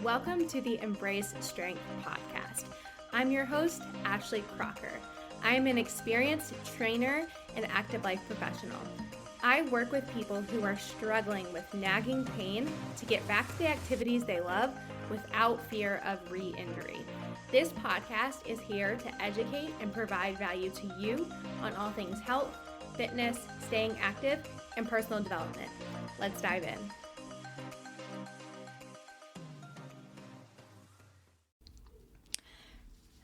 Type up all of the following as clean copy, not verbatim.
Welcome to the Embrace Strength podcast. I'm your host, Ashley Crocker. I am an experienced trainer and active life professional. I work with people who are struggling with nagging pain to get back to the activities they love without fear of re-injury. This podcast is here to educate and provide value to you on all things health, fitness, staying active, and personal development. Let's dive in.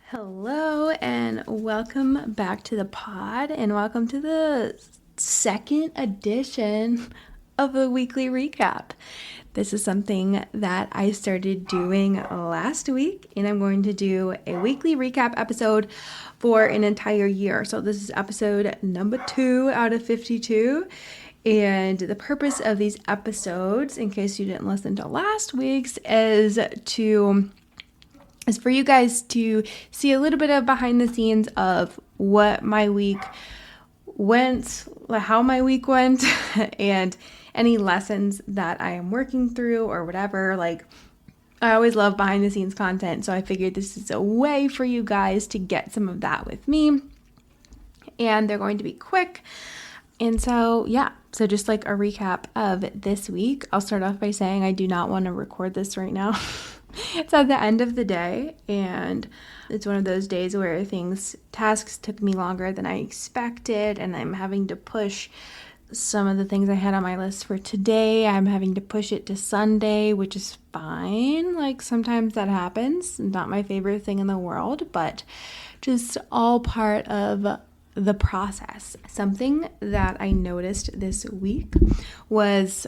Hello and welcome back to the pod and welcome to the second edition of a weekly recap. This is something that I started doing last week, and I'm going to do a weekly recap episode for an entire year. So this is episode number 2 out of 52. And the purpose of these episodes, in case you didn't listen to last week's, is for you guys to see a little bit of behind the scenes of what my week went, how my week went, and any lessons that I am working through or whatever. Like, I always love behind the scenes content, so I figured this is a way for you guys to get some of that with me. And they're going to be quick. And so just like a recap of this week, I'll start off by saying I do not want to record this right now. It's at the end of the day, and it's one of those days where tasks took me longer than I expected, and I'm having to push some of the things I had on my list for today. I'm having to push it to Sunday, which is fine. Like, sometimes that happens. Not my favorite thing in the world, but just all part of the process. Something that I noticed this week was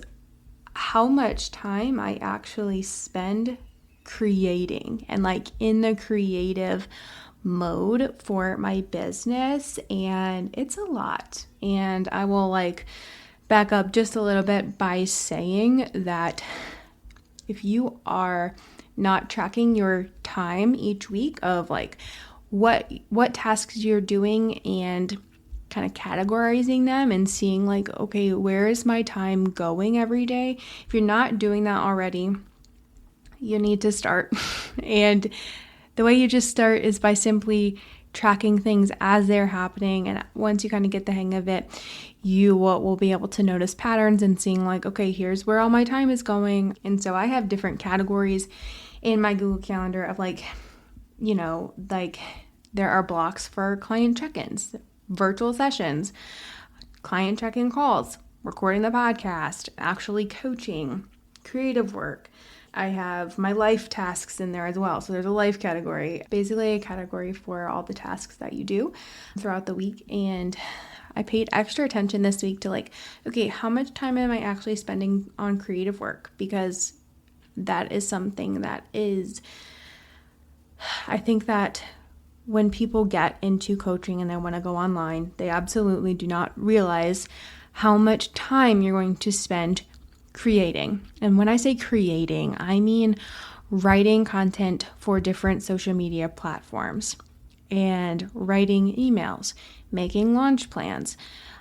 how much time I actually spend creating and like in the creative mode for my business, and it's a lot. And I will back up just a little bit by saying that if you are not tracking your time each week of what tasks you're doing and kind of categorizing them and seeing okay, where is my time going every day? If you're not doing that already, you need to start. And the way you just start is by simply tracking things as they're happening. And once you kind of get the hang of it, you will be able to notice patterns and seeing okay, here's where all my time is going. And so I have different categories in my Google Calendar of there are blocks for client check-ins, virtual sessions, client check-in calls, recording the podcast, actually coaching, creative work. I have my life tasks in there as well. So there's a life category, basically a category for all the tasks that you do throughout the week. And I paid extra attention this week to okay, how much time am I actually spending on creative work? Because that is something that I think that when people get into coaching and they want to go online, they absolutely do not realize how much time you're going to spend creating. And when I say creating, I mean writing content for different social media platforms and writing emails, making launch plans,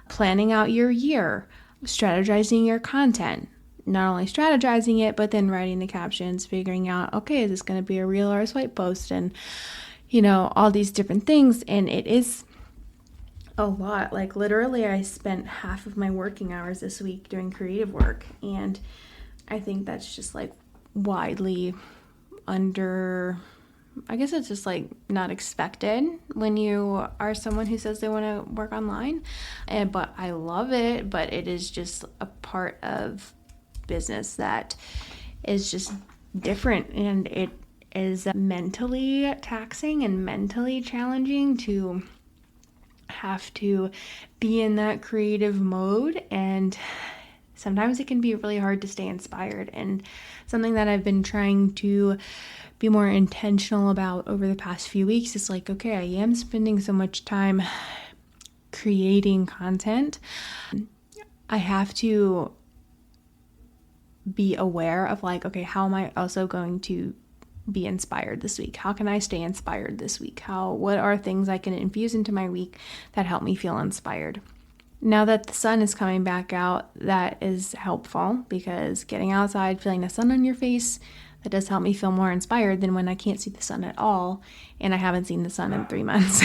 planning out your year, strategizing your content, not only strategizing it, but then writing the captions, figuring out, okay, is this going to be a reel or a swipe post, and all these different things. And it is a lot. Literally, I spent half of my working hours this week doing creative work, and I think that's just widely I guess it's just not expected when you are someone who says they want to work online. But I love it, but it is just a part of business that is just different, and it is mentally taxing and mentally challenging to have to be in that creative mode, and sometimes it can be really hard to stay inspired. And something that I've been trying to be more intentional about over the past few weeks is okay, I am spending so much time creating content. I have to be aware of okay, how am I also going to be inspired this week? How can I stay inspired this week? What are things I can infuse into my week that help me feel inspired? Now that the sun is coming back out, that is helpful, because getting outside, feeling the sun on your face, that does help me feel more inspired than when I can't see the sun at all and I haven't seen the sun in 3 months,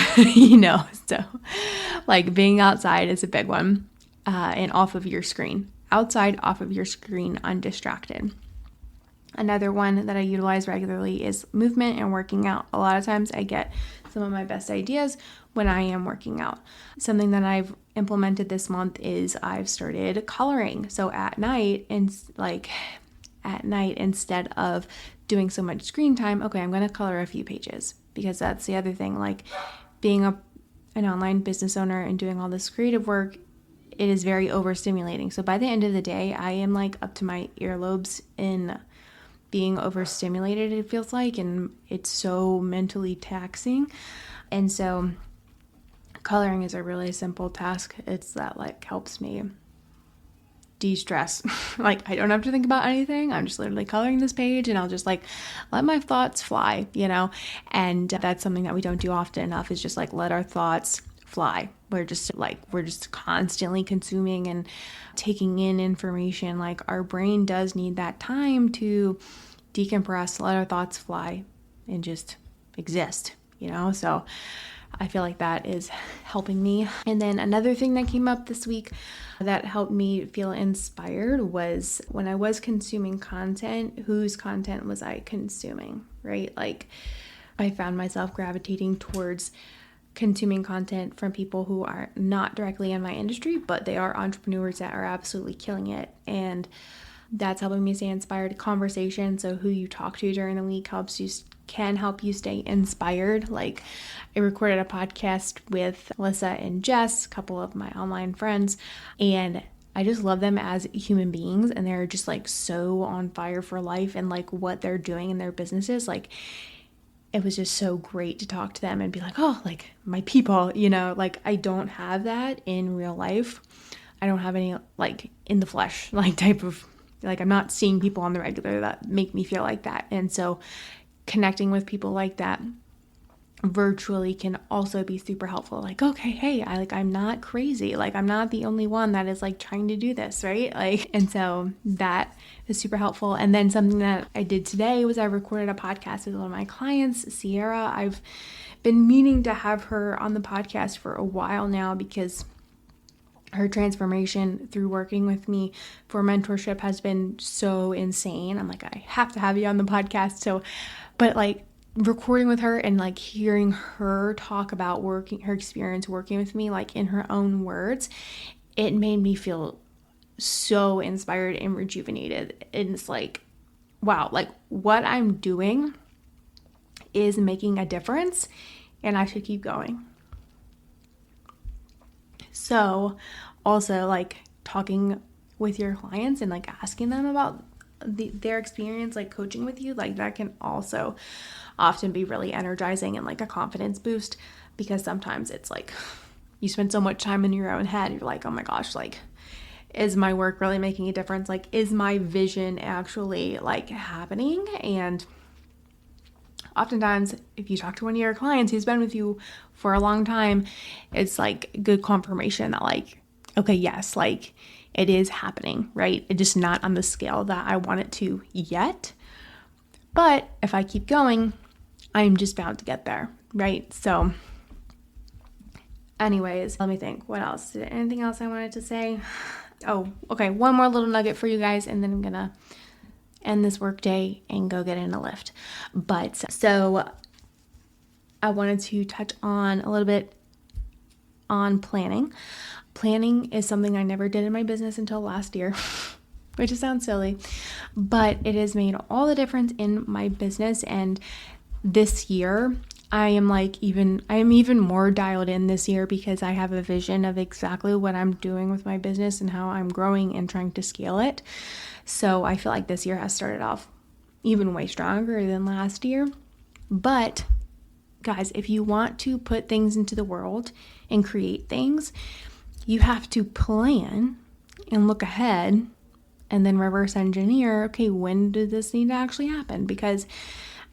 So like being outside is a big one, and off of your screen. Outside, off of your screen, undistracted. Another one that I utilize regularly is movement and working out. A lot of times I get some of my best ideas when I am working out. Something that I've implemented this month is I've started coloring. So at night, instead of doing so much screen time, okay, I'm going to color a few pages, because that's the other thing. Like being an online business owner and doing all this creative work, it is very overstimulating. So by the end of the day, I am like up to my earlobes in being overstimulated, it feels like, and it's so mentally taxing. And so coloring is a really simple task. It's that like helps me de-stress. Like I don't have to think about anything. I'm just literally coloring this page and I'll just like let my thoughts fly, and that's something that we don't do often enough, is just like let our thoughts fly. We're just constantly consuming and taking in information. Like our brain does need that time to decompress, let our thoughts fly and just exist, So I feel like that is helping me. And then another thing that came up this week that helped me feel inspired was when I was consuming content, whose content was I consuming, right? Like I found myself gravitating towards consuming content from people who are not directly in my industry, but they are entrepreneurs that are absolutely killing it. And that's helping me stay inspired. Conversation, so who you talk to during the week can help you stay inspired. Like I recorded a podcast with Alyssa and Jess, a couple of my online friends, and I just love them as human beings, and they're just like so on fire for life and like what they're doing in their businesses. Like it was just so great to talk to them and be like, oh, like my people, like I don't have that in real life. I don't have any like in the flesh, like type of, like I'm not seeing people on the regular that make me feel like that. And so connecting with people like that virtually can also be super helpful. Like, okay, hey, I'm not crazy. Like I'm not the only one that is like trying to do this, right? Like, and so that is super helpful. And then something that I did today was I recorded a podcast with one of my clients, Sierra. I've been meaning to have her on the podcast for a while now, because her transformation through working with me for mentorship has been so insane. I'm like, I have to have you on the podcast. So, but like recording with her and like hearing her talk about her experience working with me, like in her own words, it made me feel so inspired and rejuvenated. And it's like, wow, like what I'm doing is making a difference and I should keep going. So also like talking with your clients and like asking them about their experience, like coaching with you, like that can also often be really energizing and like a confidence boost, because sometimes it's like you spend so much time in your own head, you're like, oh my gosh, like is my work really making a difference? Like is my vision actually like happening? And oftentimes if you talk to one of your clients who's been with you for a long time, it's like good confirmation that like, okay, yes, like it is happening, right? It's just not on the scale that I want it to yet. But if I keep going, I'm just bound to get there, right? So anyways, let me think. What else? Anything else I wanted to say? Oh, okay. One more little nugget for you guys, and then I'm going to end this work day and go get in a lift. But so I wanted to touch on a little bit on planning. Planning is something I never did in my business until last year, which sounds silly, but it has made all the difference in my business. And this year, I am even more dialed in this year, because I have a vision of exactly what I'm doing with my business and how I'm growing and trying to scale it. So I feel like this year has started off even way stronger than last year. But guys, if you want to put things into the world and create things, you have to plan and look ahead and then reverse engineer, okay, when did this need to actually happen? Because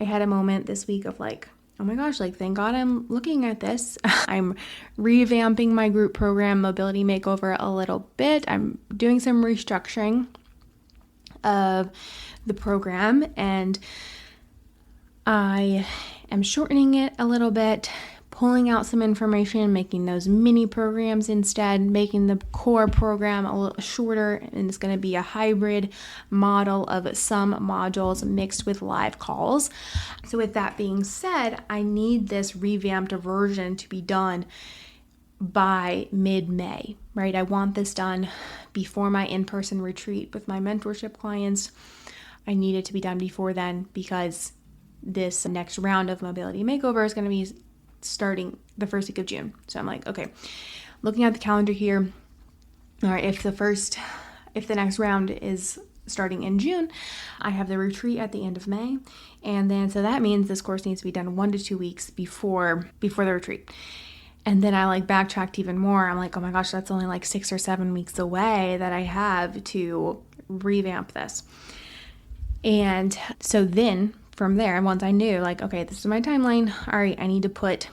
I had a moment this week of like, oh my gosh, like thank God I'm looking at this. I'm revamping my group program, Mobility Makeover, a little bit. I'm doing some restructuring of the program, and I am shortening it a little bit, pulling out some information, making those mini programs instead, making the core program a little shorter, and it's going to be a hybrid model of some modules mixed with live calls. So with that being said, I need this revamped version to be done by mid-May, right? I want this done before my in-person retreat with my mentorship clients. I need it to be done before then, because this next round of Mobility Makeover is going to be starting the first week of June. So I'm like, okay, looking at the calendar here, all right, if the next round is starting in June, I have the retreat at the end of May. And then, so that means this course needs to be done 1 to 2 weeks before the retreat. And then I like backtracked even more. I'm like, oh my gosh, that's only like 6 or 7 weeks away that I have to revamp this. And so then from there, once I knew like, okay, this is my timeline. All right, I need to put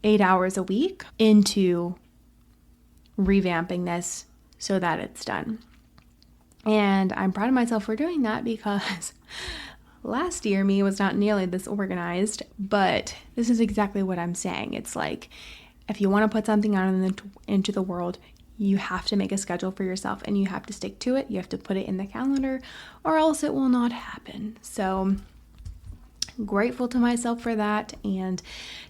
8 hours a week into revamping this so that it's done. And I'm proud of myself for doing that, because last year me was not nearly this organized, but this is exactly what I'm saying. It's like, if you want to put something out into the world, you have to make a schedule for yourself, and you have to stick to it. You have to put it in the calendar, or else it will not happen. So grateful to myself for that. And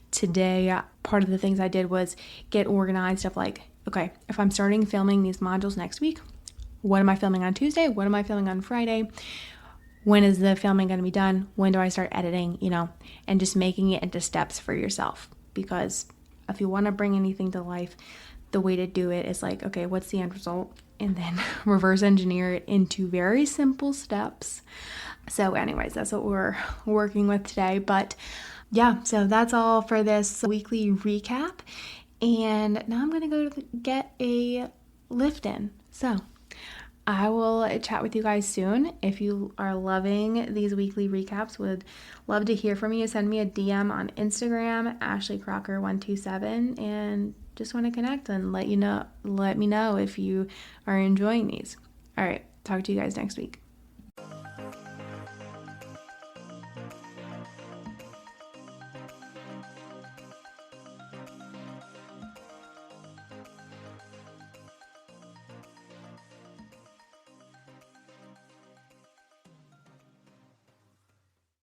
today, part of the things I did was get organized of like, okay, if I'm starting filming these modules next week, what am I filming on Tuesday? What am I filming on Friday? When is the filming going to be done? When do I start editing? And just making it into steps for yourself. Because if you want to bring anything to life, the way to do it is like, okay, what's the end result? And then reverse engineer it into very simple steps. So anyways, that's what we're working with today. But yeah, so that's all for this weekly recap. And now I'm going to go get a lift in. So I will chat with you guys soon. If you are loving these weekly recaps, would love to hear from you. Send me a DM on Instagram, AshleyCrocker127, and just want to connect and let me know if you are enjoying these. All right, talk to you guys next week.